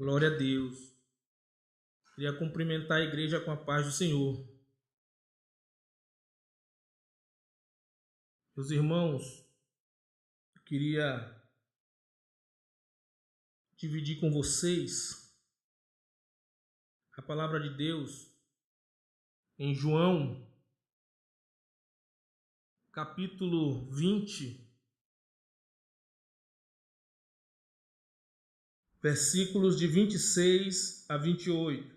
Glória a Deus. Queria cumprimentar a igreja com a paz do Senhor. Meus irmãos, eu queria dividir com vocês a palavra de Deus em João, capítulo 20, versículos de 26 a 28.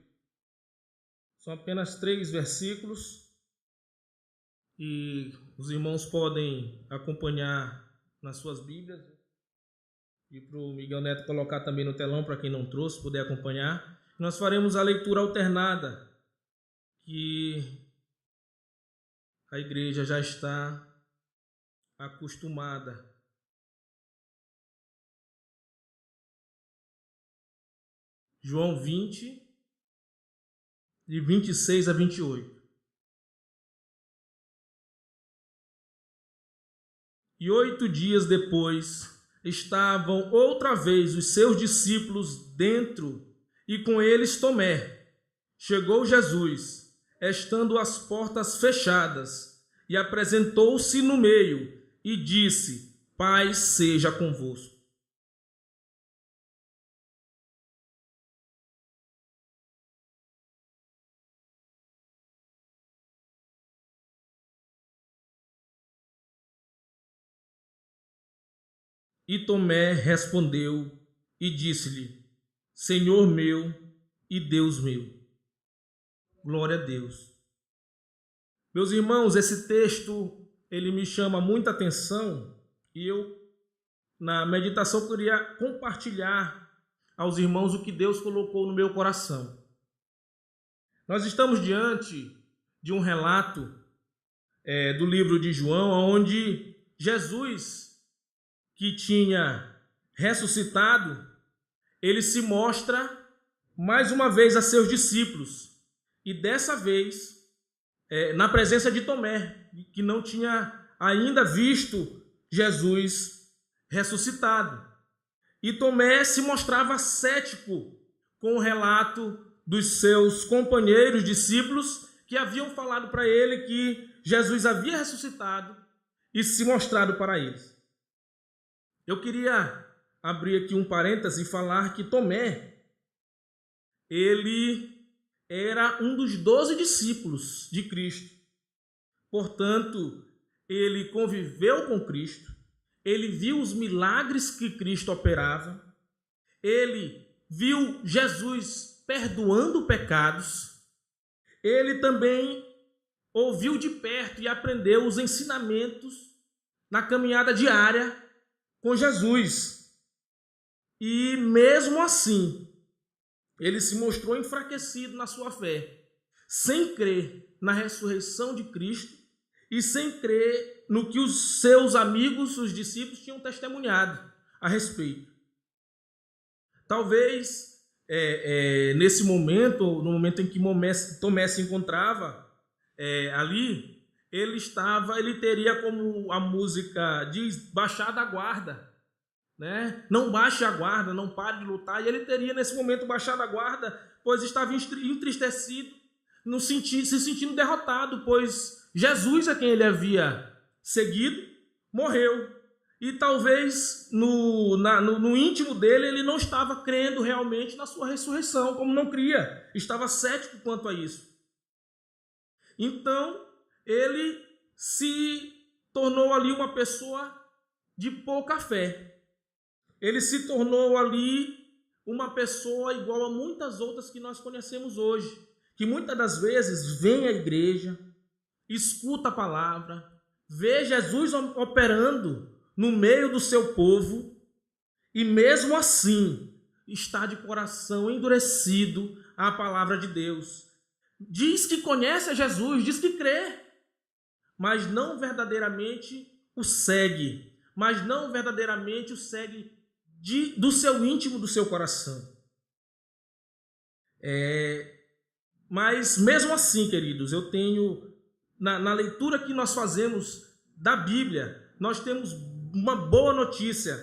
São apenas 3 versículos e os irmãos podem acompanhar nas suas Bíblias. E para o Miguel Neto colocar também no telão, para quem não trouxe, poder acompanhar. Nós faremos a leitura alternada, que a igreja já está acostumada. João 20, de 26 a 28. E 8 dias depois, estavam outra vez os seus discípulos dentro, e com eles Tomé. Chegou Jesus, estando as portas fechadas, e apresentou-se no meio, e disse: Paz seja convosco. E Tomé respondeu e disse-lhe: Senhor meu e Deus meu. Glória a Deus. Meus irmãos, esse texto, ele me chama muita atenção e eu, na meditação, queria compartilhar aos irmãos o que Deus colocou no meu coração. Nós estamos diante de um relato do livro de João, onde Jesus, que tinha ressuscitado, ele se mostra mais uma vez a seus discípulos, e dessa vez na presença de Tomé, que não tinha ainda visto Jesus ressuscitado. E Tomé se mostrava cético com o relato dos seus companheiros discípulos, que haviam falado para ele que Jesus havia ressuscitado e se mostrado para eles. Eu queria abrir aqui um parêntese e falar que Tomé, ele era um dos 12 discípulos de Cristo. Portanto, ele conviveu com Cristo, ele viu os milagres que Cristo operava, ele viu Jesus perdoando pecados, ele também ouviu de perto e aprendeu os ensinamentos na caminhada diária com Jesus. E mesmo assim, ele se mostrou enfraquecido na sua fé, sem crer na ressurreição de Cristo e sem crer no que os seus amigos, os discípulos, tinham testemunhado a respeito. Talvez nesse momento, no momento em que Tomé se encontrava ali, ele teria, como a música diz, baixado a guarda, né? Não baixe a guarda, não pare de lutar. E ele teria nesse momento baixado a guarda, pois estava entristecido, se sentindo derrotado, pois Jesus, a quem ele havia seguido, morreu. E talvez no íntimo dele ele não estava crendo realmente na sua ressurreição, como não cria, estava cético quanto a isso. Então ele se tornou ali uma pessoa de pouca fé. Ele se tornou ali uma pessoa igual a muitas outras que nós conhecemos hoje, que muitas das vezes vem à igreja, escuta a palavra, vê Jesus operando no meio do seu povo e mesmo assim está de coração endurecido à palavra de Deus. Diz que conhece a Jesus, diz que crê, mas não verdadeiramente o segue, do seu íntimo, do seu coração. Mas mesmo assim, queridos, eu tenho, na leitura que nós fazemos da Bíblia, nós temos uma boa notícia,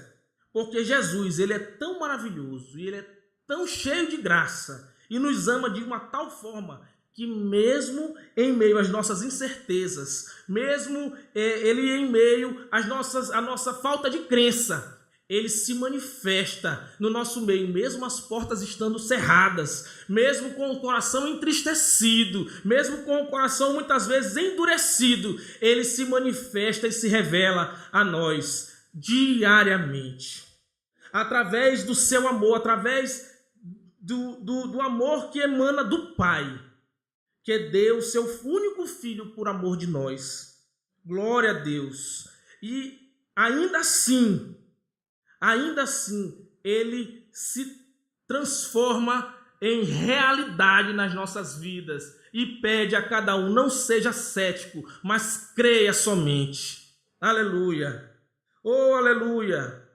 porque Jesus, ele é tão maravilhoso, e ele é tão cheio de graça e nos ama de uma tal forma que mesmo em meio às nossas incertezas, mesmo ele em meio à nossa falta de crença, ele se manifesta no nosso meio, mesmo as portas estando cerradas, mesmo com o coração entristecido, mesmo com o coração muitas vezes endurecido, ele se manifesta e se revela a nós diariamente. Através do seu amor, através do amor que emana do Pai, que deu seu único Filho por amor de nós. Glória a Deus. E ainda assim, ele se transforma em realidade nas nossas vidas e pede a cada um, não seja cético, mas creia somente. Aleluia. Oh, aleluia.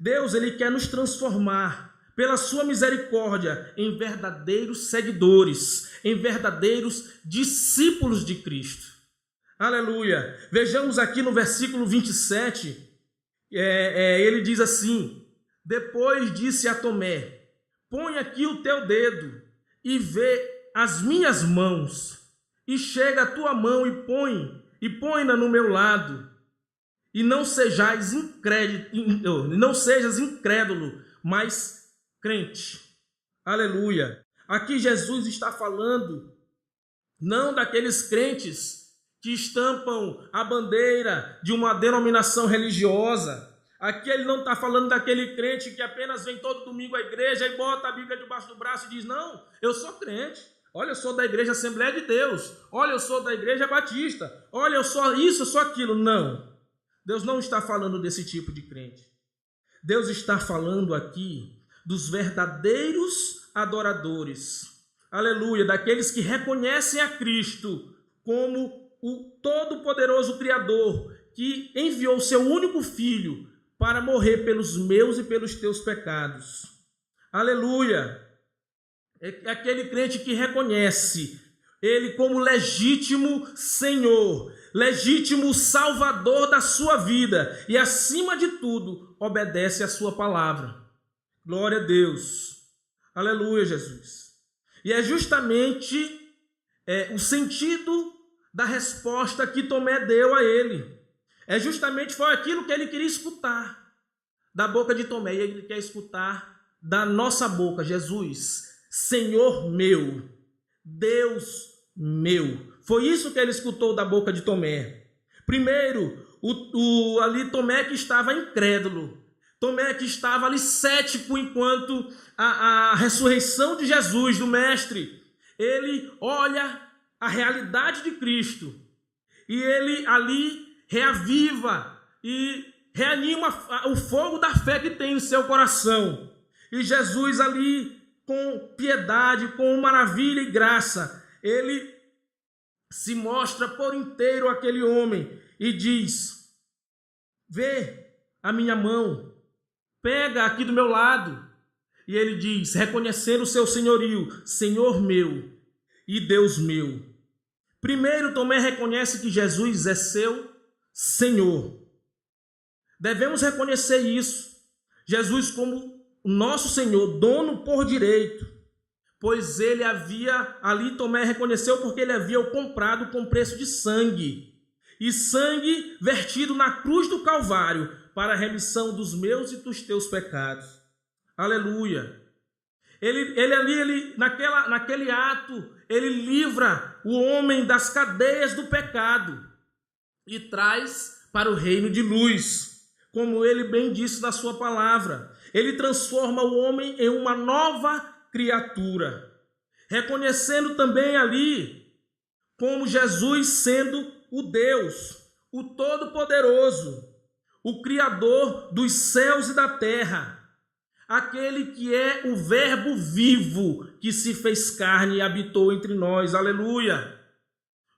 Deus, ele quer nos transformar pela sua misericórdia em verdadeiros seguidores, em verdadeiros discípulos de Cristo. Aleluia. Vejamos aqui no versículo 27, ele diz assim: depois disse a Tomé, põe aqui o teu dedo e vê as minhas mãos, e chega a tua mão e põe-na no meu lado, e não sejas incrédulo, mas crente. Aleluia. Aqui Jesus está falando não daqueles crentes que estampam a bandeira de uma denominação religiosa. Aqui ele não está falando daquele crente que apenas vem todo domingo à igreja e bota a Bíblia debaixo do braço e diz: não, eu sou crente. Olha, eu sou da igreja Assembleia de Deus. Olha, eu sou da igreja Batista. Olha, eu sou isso, eu sou aquilo. Não. Deus não está falando desse tipo de crente. Deus está falando aqui dos verdadeiros adoradores. Aleluia, daqueles que reconhecem a Cristo como o todo-poderoso Criador, que enviou seu único Filho para morrer pelos meus e pelos teus pecados. Aleluia! É aquele crente que reconhece ele como legítimo Senhor, legítimo Salvador da sua vida e, acima de tudo, obedece à sua palavra. Glória a Deus! Aleluia, Jesus! E é justamente o sentido da resposta que Tomé deu a ele. Foi aquilo que ele queria escutar da boca de Tomé, e ele quer escutar da nossa boca: Jesus, Senhor meu, Deus meu. Foi isso que ele escutou da boca de Tomé. Primeiro, ali Tomé que estava incrédulo, Tomé que estava ali cético enquanto a ressurreição de Jesus, do Mestre, ele olha a realidade de Cristo e ele ali reaviva e reanima o fogo da fé que tem em seu coração. E Jesus ali, com piedade, com maravilha e graça, ele se mostra por inteiro àquele homem e diz: vê a minha mão, pega aqui do meu lado. E ele diz, reconhecendo o seu senhorio: Senhor meu e Deus meu. Primeiro, Tomé reconhece que Jesus é seu Senhor. Devemos reconhecer isso. Jesus como o nosso Senhor, dono por direito. Pois ele havia, ali Tomé reconheceu porque ele havia o comprado com preço de sangue. E sangue vertido na cruz do Calvário para a remissão dos meus e dos teus pecados. Aleluia. Naquele ato, ele livra o homem das cadeias do pecado e traz para o reino de luz, como ele bem disse na sua palavra. Ele transforma o homem em uma nova criatura, reconhecendo também ali como Jesus sendo o Deus, o Todo-Poderoso, o Criador dos céus e da terra, aquele que é o Verbo vivo que se fez carne e habitou entre nós. Aleluia!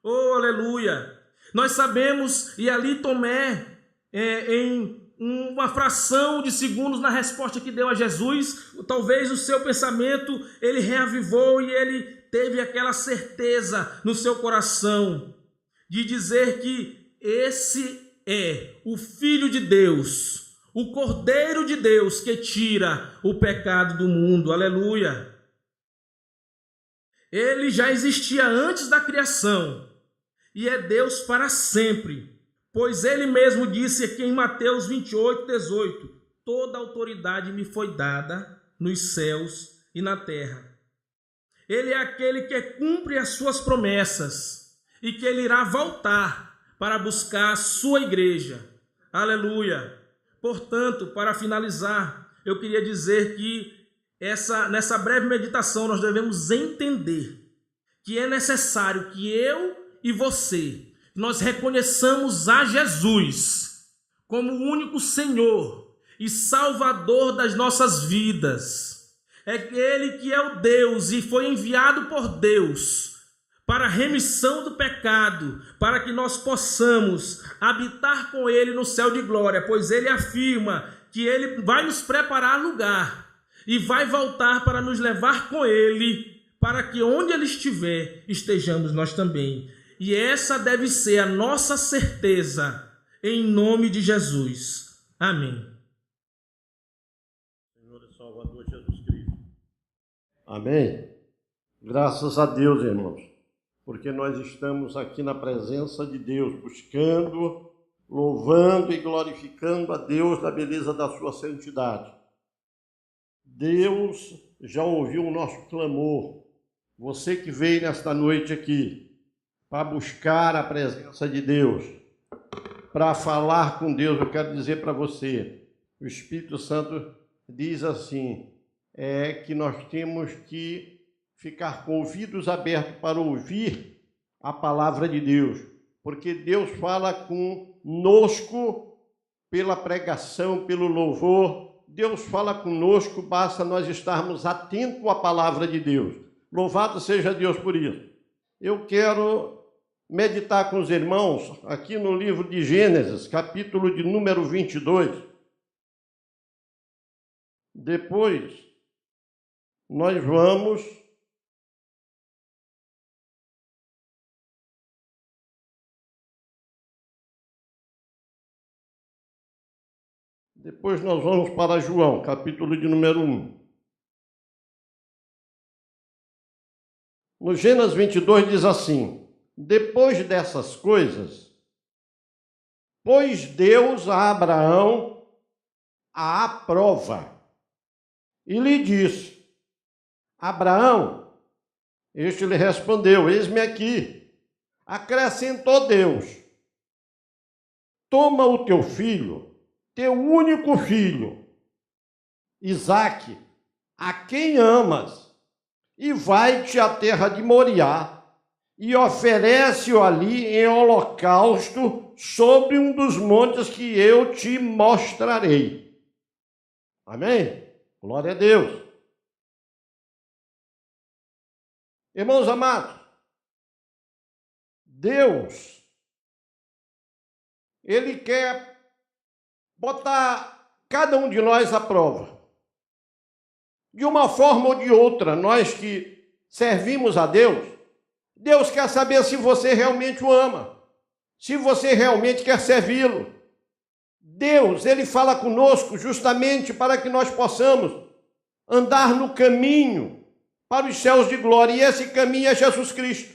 Oh, aleluia! Nós sabemos, e ali Tomé, em uma fração de segundos na resposta que deu a Jesus, talvez o seu pensamento ele reavivou e ele teve aquela certeza no seu coração de dizer que esse é o Filho de Deus, o Cordeiro de Deus que tira o pecado do mundo. Aleluia! Ele já existia antes da criação e é Deus para sempre, pois ele mesmo disse aqui em Mateus 28:18: toda autoridade me foi dada nos céus e na terra. Ele é aquele que cumpre as suas promessas e que ele irá voltar para buscar a sua igreja. Aleluia! Portanto, para finalizar, eu queria dizer que nessa breve meditação nós devemos entender que é necessário que eu e você, nós reconheçamos a Jesus como o único Senhor e Salvador das nossas vidas. É Ele que é o Deus e foi enviado por Deus para a remissão do pecado, para que nós possamos habitar com Ele no céu de glória, pois Ele afirma que Ele vai nos preparar lugar e vai voltar para nos levar com Ele, para que onde Ele estiver, estejamos nós também. E essa deve ser a nossa certeza, em nome de Jesus. Amém. Senhor e Salvador Jesus Cristo. Amém. Graças a Deus, irmãos, porque nós estamos aqui na presença de Deus, buscando, louvando e glorificando a Deus da beleza da sua santidade. Deus já ouviu o nosso clamor. Você que veio nesta noite aqui para buscar a presença de Deus, para falar com Deus, eu quero dizer para você, o Espírito Santo diz assim, que nós temos que ficar com ouvidos abertos para ouvir a palavra de Deus, porque Deus fala conosco pela pregação, pelo louvor. Deus fala conosco, basta nós estarmos atentos à palavra de Deus. Louvado seja Deus por isso. Eu quero meditar com os irmãos aqui no livro de Gênesis, capítulo de número 22. Depois, nós vamos para João, capítulo de número 1. No Gênesis 22 diz assim: depois dessas coisas, pôs Deus a Abraão à prova e lhe disse: Abraão, este lhe respondeu: eis-me aqui. Acrescentou Deus: toma o teu filho, teu único filho, Isaque, a quem amas, e vai-te à terra de Moriá, e oferece-o ali em holocausto sobre um dos montes que eu te mostrarei. Amém? Glória a Deus. Irmãos amados, Deus, Ele quer botar cada um de nós à prova. De uma forma ou de outra, nós que servimos a Deus, Deus quer saber se você realmente o ama, se você realmente quer servi-lo. Deus, Ele fala conosco justamente para que nós possamos andar no caminho para os céus de glória, e esse caminho é Jesus Cristo.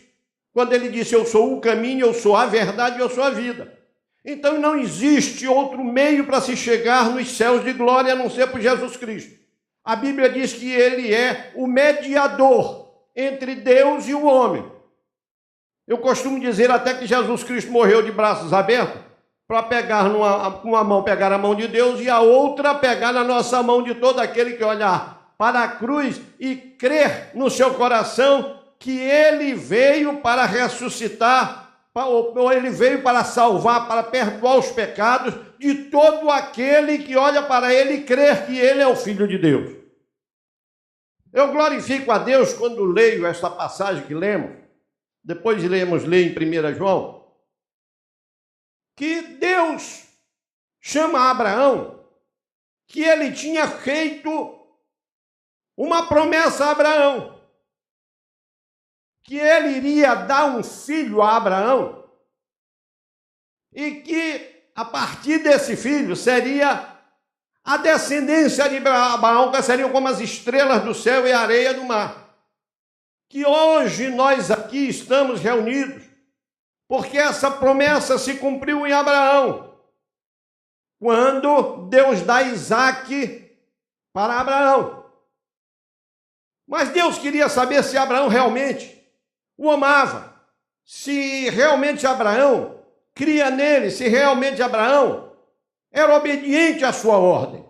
Quando Ele disse: eu sou o caminho, eu sou a verdade, eu sou a vida. Então não existe outro meio para se chegar nos céus de glória a não ser por Jesus Cristo. A Bíblia diz que Ele é o mediador entre Deus e o homem. Eu costumo dizer até que Jesus Cristo morreu de braços abertos para pegar com uma mão pegar a mão de Deus e a outra pegar na nossa mão de todo aquele que olhar para a cruz e crer no seu coração que Ele veio para ressuscitar, ou Ele veio para salvar, para perdoar os pecados de todo aquele que olha para Ele e crer que Ele é o Filho de Deus. Eu glorifico a Deus quando leio esta passagem que lemos, depois ler em 1 João, que Deus chama Abraão, que ele tinha feito uma promessa a Abraão, que ele iria dar um filho a Abraão e que a partir desse filho seria a descendência de Abraão seriam como as estrelas do céu e a areia do mar. Que hoje nós aqui estamos reunidos, porque essa promessa se cumpriu em Abraão, quando Deus dá Isaque para Abraão. Mas Deus queria saber se Abraão realmente o amava, se realmente Abraão cria nele, se realmente Abraão era obediente à sua ordem.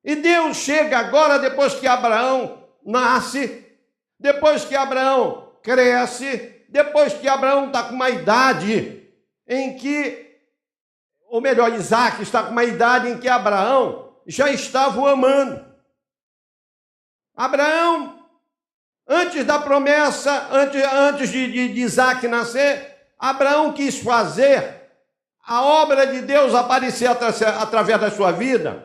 E Deus chega agora, depois que Abraão nasce, depois que Abraão cresce, depois que Abraão está com uma idade em que, ou melhor, Isaque está com uma idade em que Abraão já estava o amando. Abraão, antes da promessa, antes de Isaque nascer, Abraão quis fazer a obra de Deus aparecer através da sua vida,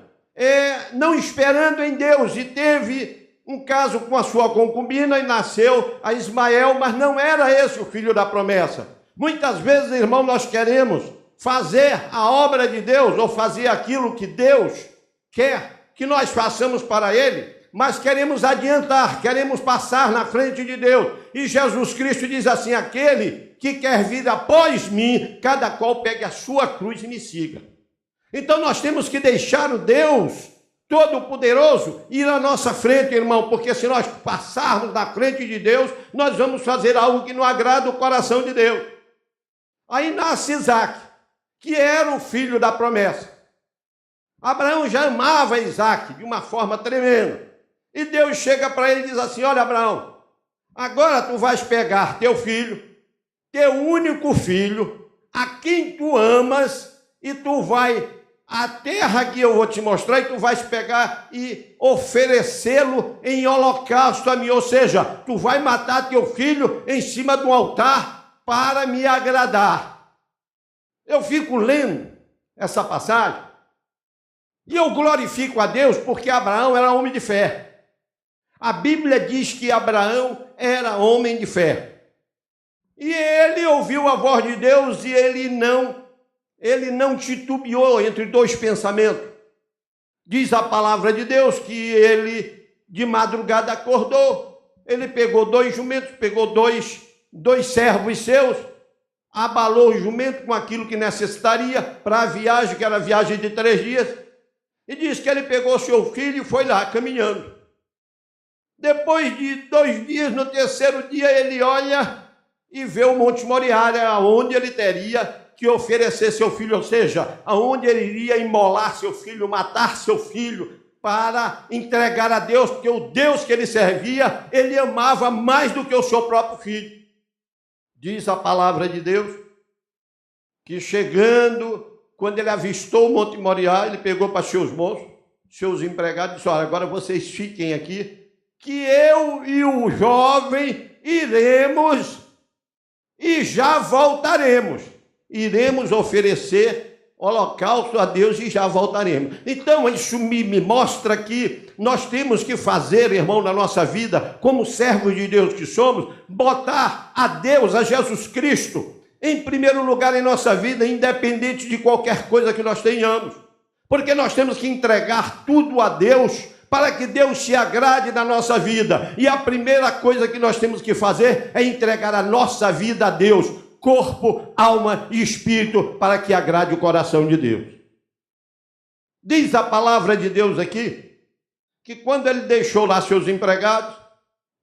não esperando em Deus, e teve um caso com a sua concubina e nasceu a Ismael, mas não era esse o filho da promessa. Muitas vezes, irmão, nós queremos fazer a obra de Deus ou fazer aquilo que Deus quer que nós façamos para Ele, mas queremos adiantar, queremos passar na frente de Deus. E Jesus Cristo diz assim: aquele que quer vir após mim, cada qual pegue a sua cruz e me siga. Então nós temos que deixar o Deus Todo-Poderoso ir à nossa frente, irmão, porque se nós passarmos na frente de Deus, nós vamos fazer algo que não agrada o coração de Deus. Aí nasce Isaque, que era o filho da promessa. Abraão já amava Isaque de uma forma tremenda. E Deus chega para ele e diz assim: olha, Abraão, agora tu vais pegar teu filho, teu único filho, a quem tu amas, e tu vai à terra que eu vou te mostrar, e tu vais pegar e oferecê-lo em holocausto a mim. Ou seja, tu vai matar teu filho em cima de um altar para me agradar. Eu fico lendo essa passagem e eu glorifico a Deus, porque Abraão era homem de fé. A Bíblia diz que Abraão era homem de fé. E ele ouviu a voz de Deus e ele não titubeou entre dois pensamentos. Diz a palavra de Deus que ele de madrugada acordou, ele pegou 2 jumentos, pegou dois servos seus, abalou o jumento com aquilo que necessitaria para a viagem, que era a viagem de 3 dias, e diz que ele pegou seu filho e foi lá caminhando. Depois de 2 dias, no 3º dia, ele olha e vê o Monte Moriá, aonde ele teria que oferecer seu filho, ou seja, aonde ele iria imolar seu filho, matar seu filho, para entregar a Deus, porque o Deus que ele servia, ele amava mais do que o seu próprio filho. Diz a palavra de Deus que chegando, quando ele avistou o Monte Moriá, ele pegou para seus moços, seus empregados, e disse: olha, agora vocês fiquem aqui, que eu e o jovem iremos e já voltaremos. Iremos oferecer holocausto a Deus e já voltaremos. Então, isso me mostra que nós temos que fazer, irmão, na nossa vida, como servos de Deus que somos, botar a Deus, a Jesus Cristo, em primeiro lugar em nossa vida, independente de qualquer coisa que nós tenhamos. Porque nós temos que entregar tudo a Deus, para que Deus se agrade na nossa vida. E a primeira coisa que nós temos que fazer é entregar a nossa vida a Deus, corpo, alma e espírito, para que agrade o coração de Deus. Diz a palavra de Deus aqui, que quando ele deixou lá seus empregados,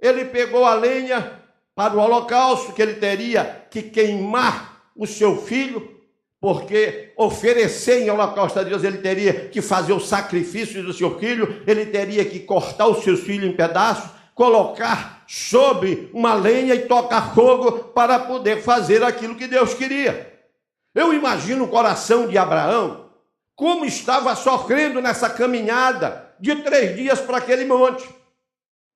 ele pegou a lenha para o holocausto, que ele teria que queimar o seu filho, porque oferecer em holocausto a Deus, ele teria que fazer o sacrifício do seu filho, ele teria que cortar os seus filhos em pedaços, colocar sobre uma lenha e tocar fogo para poder fazer aquilo que Deus queria. Eu imagino o coração de Abraão, como estava sofrendo nessa caminhada de 3 dias para aquele monte.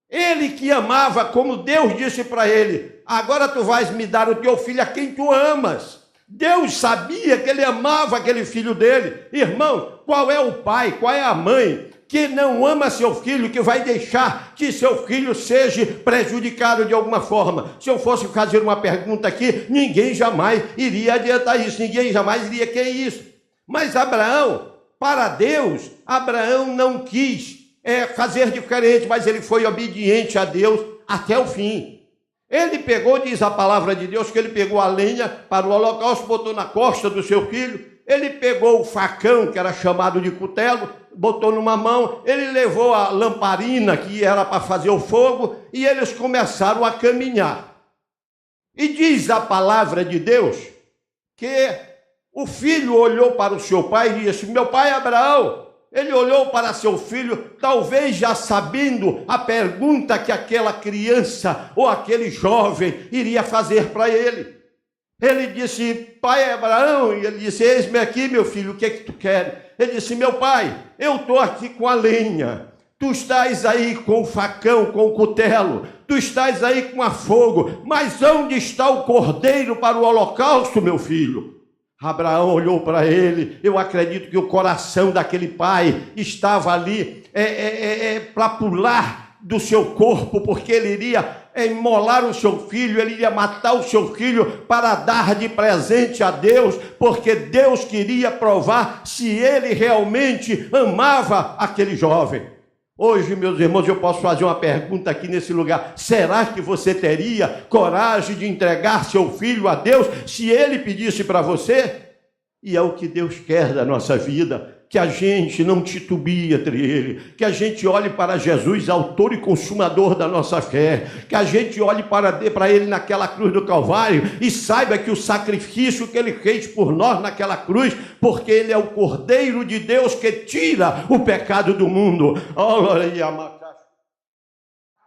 Ele que amava, como Deus disse para ele: agora tu vais me dar o teu filho a quem tu amas. Deus sabia que ele amava aquele filho dele. Irmão, qual é o pai, qual é a mãe que não ama seu filho, que vai deixar que seu filho seja prejudicado de alguma forma? Se eu fosse fazer uma pergunta aqui, ninguém jamais iria adiantar isso, ninguém jamais iria querer isso. Mas Abraão Para Deus, Abraão não quis fazer diferente, mas ele foi obediente a Deus até o fim. Ele pegou, diz a palavra de Deus, que ele pegou a lenha para o holocausto, botou na costa do seu filho, ele pegou o facão, que era chamado de cutelo, botou numa mão, ele levou a lamparina, que era para fazer o fogo, e eles começaram a caminhar. E diz a palavra de Deus que o filho olhou para o seu pai e disse: meu pai Abraão. Ele olhou para seu filho, talvez já sabendo a pergunta que aquela criança ou aquele jovem iria fazer para ele. Ele disse: pai Abraão, e ele disse: eis-me aqui, meu filho, o que é que tu queres? Ele disse: meu pai, eu estou aqui com a lenha, tu estás aí com o facão, com o cutelo, tu estás aí com a fogo, mas onde está o cordeiro para o holocausto, meu filho? Abraão olhou para ele. Eu acredito que o coração daquele pai estava ali para pular do seu corpo, porque ele iria imolar o seu filho, ele iria matar o seu filho para dar de presente a Deus, porque Deus queria provar se ele realmente amava aquele jovem. Hoje, meus irmãos, eu posso fazer uma pergunta aqui nesse lugar: será que você teria coragem de entregar seu filho a Deus se ele pedisse para você? E é o que Deus quer da nossa vida, que a gente não titubie entre ele, que a gente olhe para Jesus, autor e consumador da nossa fé, que a gente olhe para ele naquela cruz do Calvário e saiba que o sacrifício que ele fez por nós naquela cruz, porque ele é o Cordeiro de Deus que tira o pecado do mundo.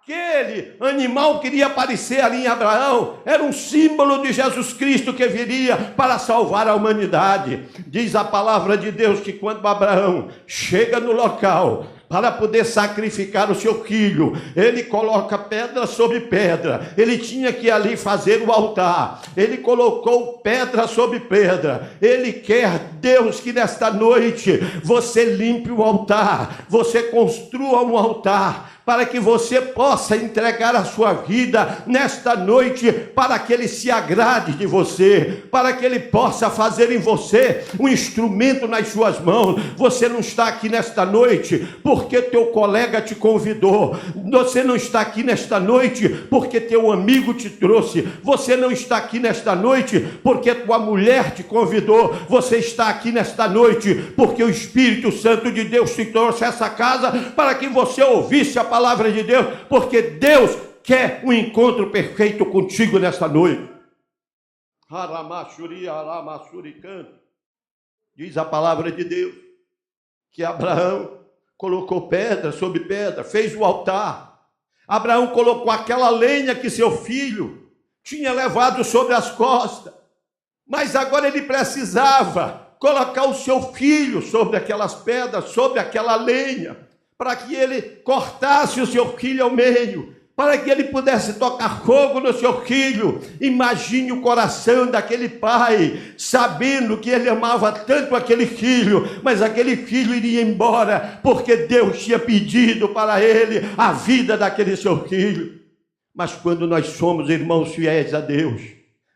Aquele animal que iria aparecer ali em Abraão era um símbolo de Jesus Cristo que viria para salvar a humanidade. Diz a palavra de Deus que quando Abraão chega no local para poder sacrificar o seu filho, ele coloca pedra sobre pedra. Ele tinha que ali fazer o altar. Ele colocou pedra sobre pedra. Ele quer, Deus, que nesta noite você limpe o altar, você construa um altar, para que você possa entregar a sua vida nesta noite, para que ele se agrade de você, para que ele possa fazer em você um instrumento nas suas mãos. Você não está aqui nesta noite porque teu colega te convidou, você não está aqui nesta noite porque teu amigo te trouxe, você não está aqui nesta noite porque tua mulher te convidou, você está aqui nesta noite porque o Espírito Santo de Deus te trouxe a essa casa para que você ouvisse a palavra de Deus, porque Deus quer um encontro perfeito contigo nesta noite. Diz a palavra de Deus que Abraão colocou pedra sobre pedra, fez o altar. Abraão colocou aquela lenha que seu filho tinha levado sobre as costas, mas agora ele precisava colocar o seu filho sobre aquelas pedras, sobre aquela lenha, para que ele cortasse o seu filho ao meio, para que ele pudesse tocar fogo no seu filho. Imagine o coração daquele pai, sabendo que ele amava tanto aquele filho, mas aquele filho iria embora, porque Deus tinha pedido para ele a vida daquele seu filho. Mas quando nós somos irmãos fiéis a Deus,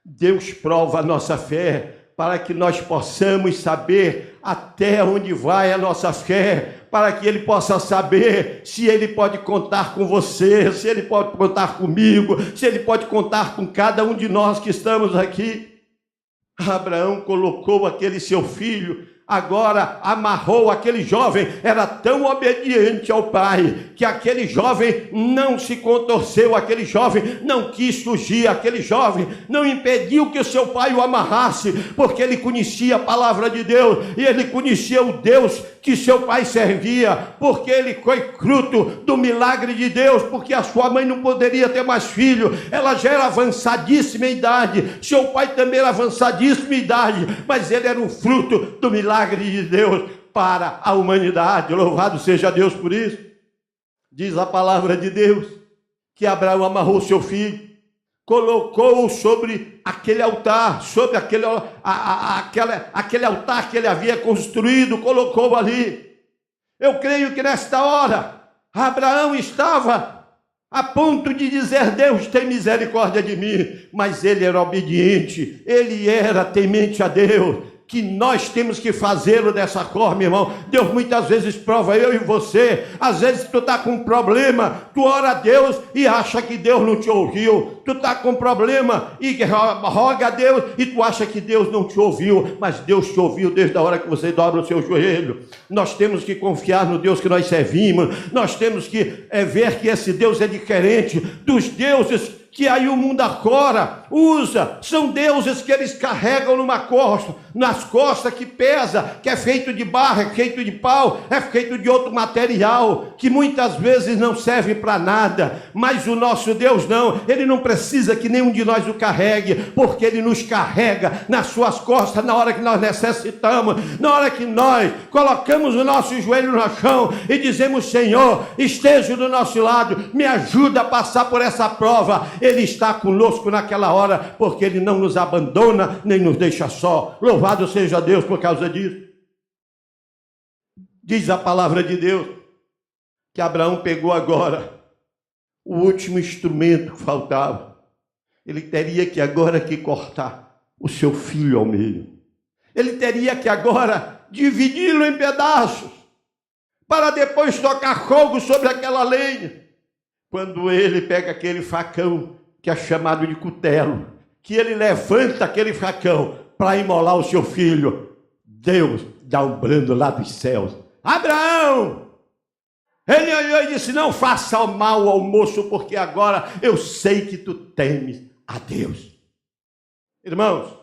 Deus prova a nossa fé, para que nós possamos saber até onde vai a nossa fé, para que ele possa saber se ele pode contar com você, se ele pode contar comigo, se ele pode contar com cada um de nós que estamos aqui. Abraão colocou aquele seu filho, agora amarrou aquele jovem, era tão obediente ao pai, que aquele jovem não se contorceu, aquele jovem não quis fugir, aquele jovem não impediu que o seu pai o amarrasse, porque ele conhecia a palavra de Deus, e ele conhecia o Deus que seu pai servia, porque ele foi fruto do milagre de Deus, porque a sua mãe não poderia ter mais filho, ela já era avançadíssima em idade, seu pai também era avançadíssimo em idade, mas ele era um fruto do milagre de Deus para a humanidade. Louvado seja Deus por isso. Diz a palavra de Deus que Abraão amarrou seu filho, colocou-o sobre aquele altar, sobre aquele altar que ele havia construído, colocou ali. Eu creio que nesta hora Abraão estava a ponto de dizer: Deus, tem misericórdia de mim, mas ele era obediente, ele era temente a Deus. que nós temos que fazê-lo dessa forma, irmão. Deus muitas vezes prova eu e você. Às vezes tu está com um problema, tu ora a Deus e acha que Deus não te ouviu. Tu está com um problema e roga a Deus e tu acha que Deus não te ouviu. Mas Deus te ouviu desde a hora que você dobra o seu joelho. Nós temos que confiar no Deus que nós servimos. Nós temos que ver que esse Deus é diferente dos deuses que aí o mundo agora usa. São deuses que eles carregam nas costas, que pesa, que é feito de barro, é feito de pau, é feito de outro material, que muitas vezes não serve para nada. Mas o nosso Deus não, ele não precisa que nenhum de nós o carregue, porque ele nos carrega nas suas costas na hora que nós necessitamos, na hora que nós colocamos o nosso joelho no chão e dizemos: Senhor, esteja do nosso lado, me ajuda a passar por essa prova. Ele está conosco naquela hora, porque ele não nos abandona, nem nos deixa só. Louvado seja Deus por causa disso. Diz a palavra de Deus que Abraão pegou agora o último instrumento que faltava. Ele teria que agora cortar o seu filho ao meio. Ele teria que agora dividi-lo em pedaços, para depois tocar fogo sobre aquela lenha. Quando ele pega aquele facão, que é chamado de cutelo, que ele levanta aquele facão para imolar o seu filho, Deus dá um brando lá dos céus: Abraão! Ele olhou e disse: não faça mal ao moço, porque agora eu sei que tu temes a Deus. Irmãos,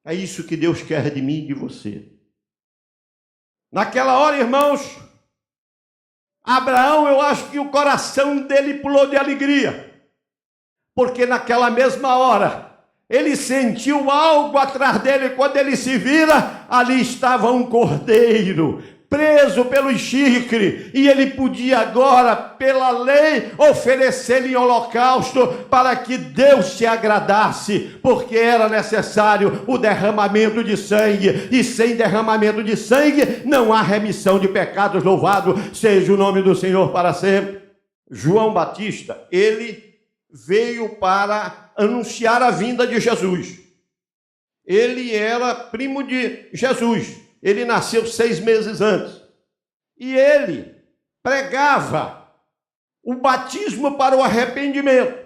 é isso que Deus quer de mim e de você. Naquela hora, irmãos, Abraão, eu acho que o coração dele pulou de alegria, porque naquela mesma hora ele sentiu algo atrás dele. Quando ele se vira, ali estava um cordeiro preso pelo chifre, e ele podia agora, pela lei, oferecer-lhe em holocausto para que Deus se agradasse, porque era necessário o derramamento de sangue, e sem derramamento de sangue não há remissão de pecados. Louvado seja o nome do Senhor para sempre. João Batista, ele veio para anunciar a vinda de Jesus. Ele era primo de Jesus. Ele nasceu 6 meses antes. E ele pregava o batismo para o arrependimento.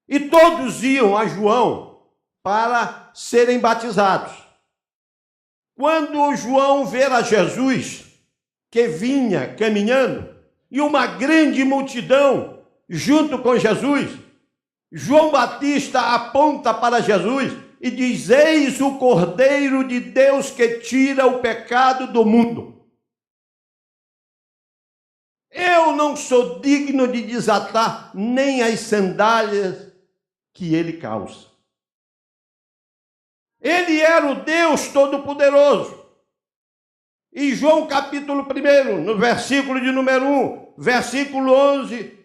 E todos iam a João para serem batizados. Quando João vê a Jesus, que vinha caminhando, e uma grande multidão junto com Jesus, João Batista aponta para Jesus e diz: eis o Cordeiro de Deus que tira o pecado do mundo. Eu não sou digno de desatar nem as sandálias que ele calça. Ele era o Deus Todo-Poderoso. E João capítulo 1, no versículo de número 1, versículo 11,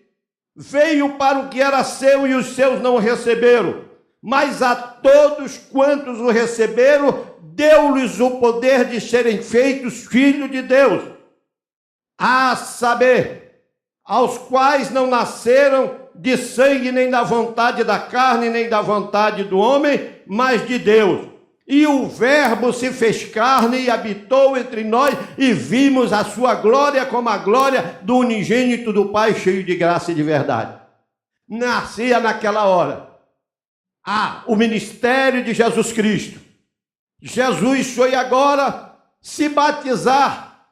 veio para o que era seu e os seus não o receberam, mas a todos quantos o receberam, deu-lhes o poder de serem feitos filhos de Deus, a saber, aos quais não nasceram de sangue, nem da vontade da carne, nem da vontade do homem, mas de Deus. E o Verbo se fez carne e habitou entre nós, e vimos a sua glória como a glória do unigênito do Pai, cheio de graça e de verdade. Nascia naquela hora o ministério de Jesus Cristo. Jesus foi agora se batizar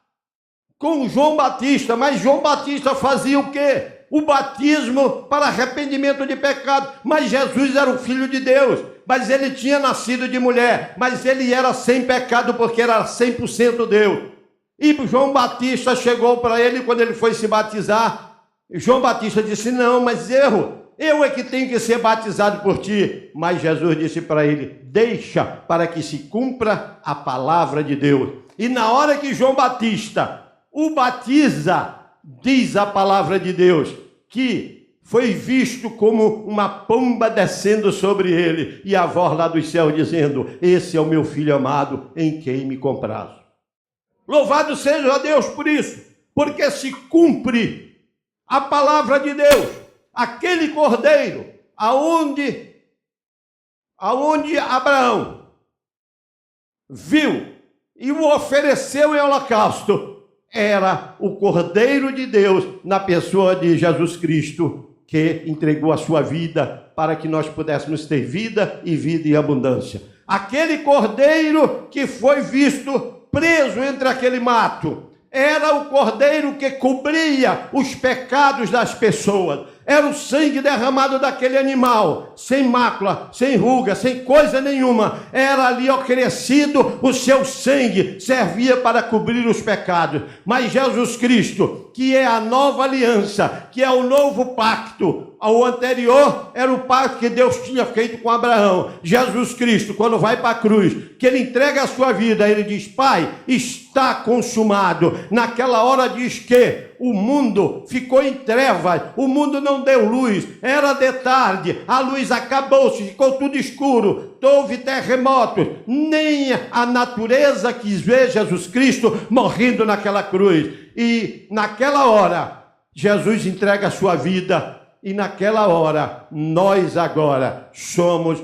com João Batista, mas João Batista fazia o quê? O batismo para arrependimento de pecado. Mas Jesus era o Filho de Deus, mas ele tinha nascido de mulher, mas ele era sem pecado, porque era 100% Deus. E João Batista chegou para ele quando ele foi se batizar. João Batista disse: não, mas eu é que tenho que ser batizado por ti. Mas Jesus disse para ele: deixa para que se cumpra a palavra de Deus. E na hora que João Batista o batiza, diz a palavra de Deus que foi visto como uma pomba descendo sobre ele, e a voz lá dos céus dizendo: esse é o meu filho amado, em quem me comprazo. Louvado seja Deus por isso, porque se cumpre a palavra de Deus. Aquele cordeiro, aonde Abraão viu e o ofereceu em holocausto, era o Cordeiro de Deus na pessoa de Jesus Cristo, que entregou a sua vida para que nós pudéssemos ter vida e vida em abundância. Aquele Cordeiro que foi visto preso entre aquele mato, era o Cordeiro que cobria os pecados das pessoas. Era o sangue derramado daquele animal, sem mácula, sem ruga, sem coisa nenhuma. Era ali oferecido, o seu sangue servia para cobrir os pecados. Mas Jesus Cristo, que é a nova aliança, que é o novo pacto, o anterior era o pacto que Deus tinha feito com Abraão. Jesus Cristo, quando vai para a cruz, que ele entrega a sua vida, ele diz: Pai, está consumado. Naquela hora diz que o mundo ficou em trevas, o mundo não deu luz, era de tarde, a luz acabou-se, ficou tudo escuro, houve terremotos, nem a natureza quis ver Jesus Cristo morrendo naquela cruz. E naquela hora, Jesus entrega a sua vida, e naquela hora, nós agora somos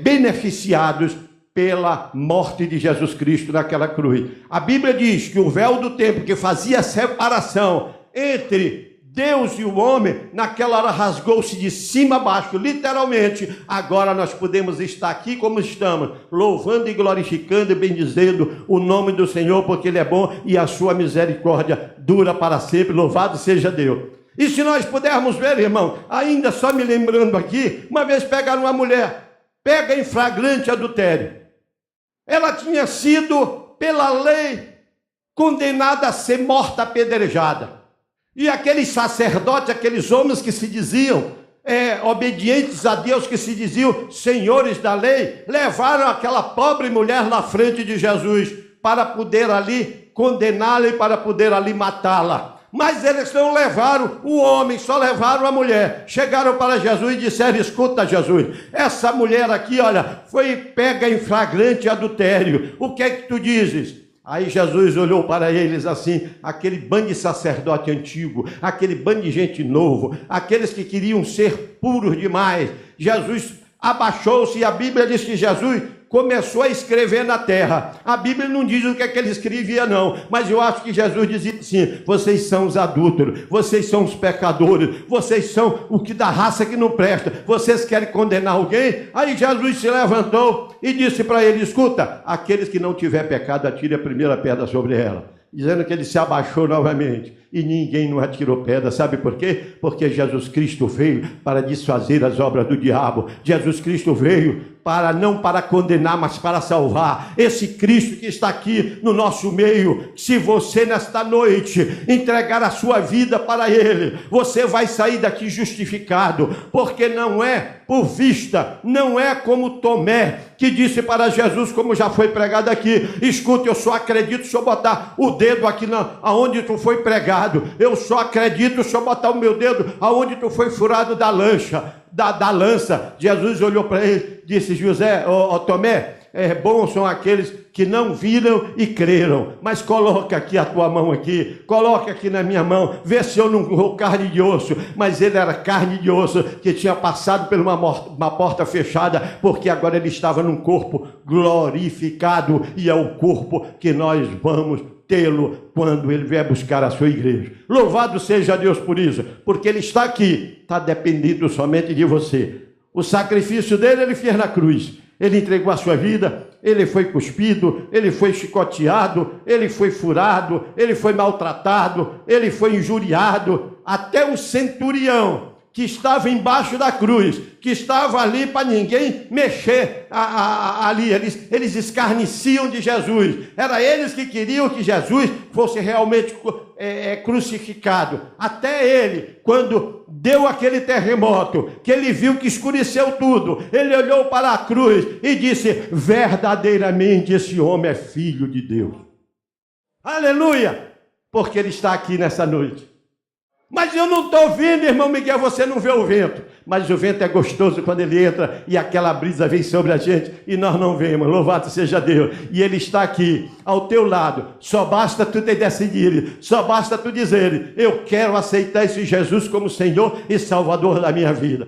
beneficiados pela morte de Jesus Cristo naquela cruz. A Bíblia diz que o véu do templo que fazia separação entre Deus e o homem, naquela hora rasgou-se de cima a baixo, literalmente. Agora nós podemos estar aqui como estamos, louvando e glorificando e bendizendo o nome do Senhor, porque Ele é bom e a sua misericórdia dura para sempre. Louvado seja Deus. E se nós pudermos ver, irmão, ainda só me lembrando aqui, uma vez pegaram uma mulher, pega em flagrante adultério. Ela tinha sido, pela lei, condenada a ser morta apedrejada. E aqueles sacerdotes, aqueles homens que se diziam obedientes a Deus, que se diziam senhores da lei, levaram aquela pobre mulher na frente de Jesus para poder ali condená-la e para poder ali matá-la. Mas eles não levaram o homem, só levaram a mulher. Chegaram para Jesus e disseram: escuta, Jesus, essa mulher aqui, olha, foi pega em flagrante adultério. O que é que tu dizes? Aí Jesus olhou para eles assim, aquele bando de sacerdote antigo, aquele bando de gente novo, aqueles que queriam ser puros demais. Jesus abaixou-se e a Bíblia diz que Jesus começou a escrever na terra. A Bíblia não diz o que é que ele escrevia não, mas eu acho que Jesus dizia assim: vocês são os adúlteros, vocês são os pecadores, vocês são o que da raça que não presta, vocês querem condenar alguém? Aí Jesus se levantou e disse para ele: escuta, aqueles que não tiver pecado, atire a primeira pedra sobre ela. Dizendo que ele se abaixou novamente e ninguém não atirou pedra. Sabe por quê? Porque Jesus Cristo veio para desfazer as obras do diabo. Jesus Cristo veio não para condenar, mas para salvar. Esse Cristo que está aqui no nosso meio, se você nesta noite entregar a sua vida para Ele, você vai sair daqui justificado, porque não é por vista, não é como Tomé, que disse para Jesus, como já foi pregado aqui: escuta, eu só acredito se eu botar o dedo aqui aonde tu foi pregado, eu só acredito se eu botar o meu dedo aonde tu foi furado da lança. Jesus olhou para ele, disse: Tomé, bons são aqueles que não viram e creram, mas coloca aqui a tua mão aqui, coloca aqui na minha mão, vê se eu não vou carne de osso. Mas ele era carne de osso, que tinha passado por uma porta fechada, porque agora ele estava num corpo glorificado, e é o corpo que nós vamos tê-lo quando ele vier buscar a sua igreja. Louvado seja Deus por isso, porque ele está aqui, está dependendo somente de você. O sacrifício dele ele fez na cruz. Ele entregou a sua vida, ele foi cuspido, ele foi chicoteado, ele foi furado, ele foi maltratado, ele foi injuriado. Até o centurião que estava embaixo da cruz, que estava ali para ninguém mexer ali, eles escarneciam de Jesus. Era eles que queriam que Jesus fosse realmente crucificado. Até ele, quando deu aquele terremoto, que ele viu que escureceu tudo, ele olhou para a cruz e disse: verdadeiramente esse homem é filho de Deus. Aleluia! Porque ele está aqui nessa noite. Mas eu não estou vendo, irmão Miguel, você não vê o vento. Mas o vento é gostoso quando ele entra e aquela brisa vem sobre a gente e nós não vemos. Louvado seja Deus. E ele está aqui, ao teu lado. Só basta tu te decidir, só basta tu dizer: eu quero aceitar esse Jesus como Senhor e Salvador da minha vida.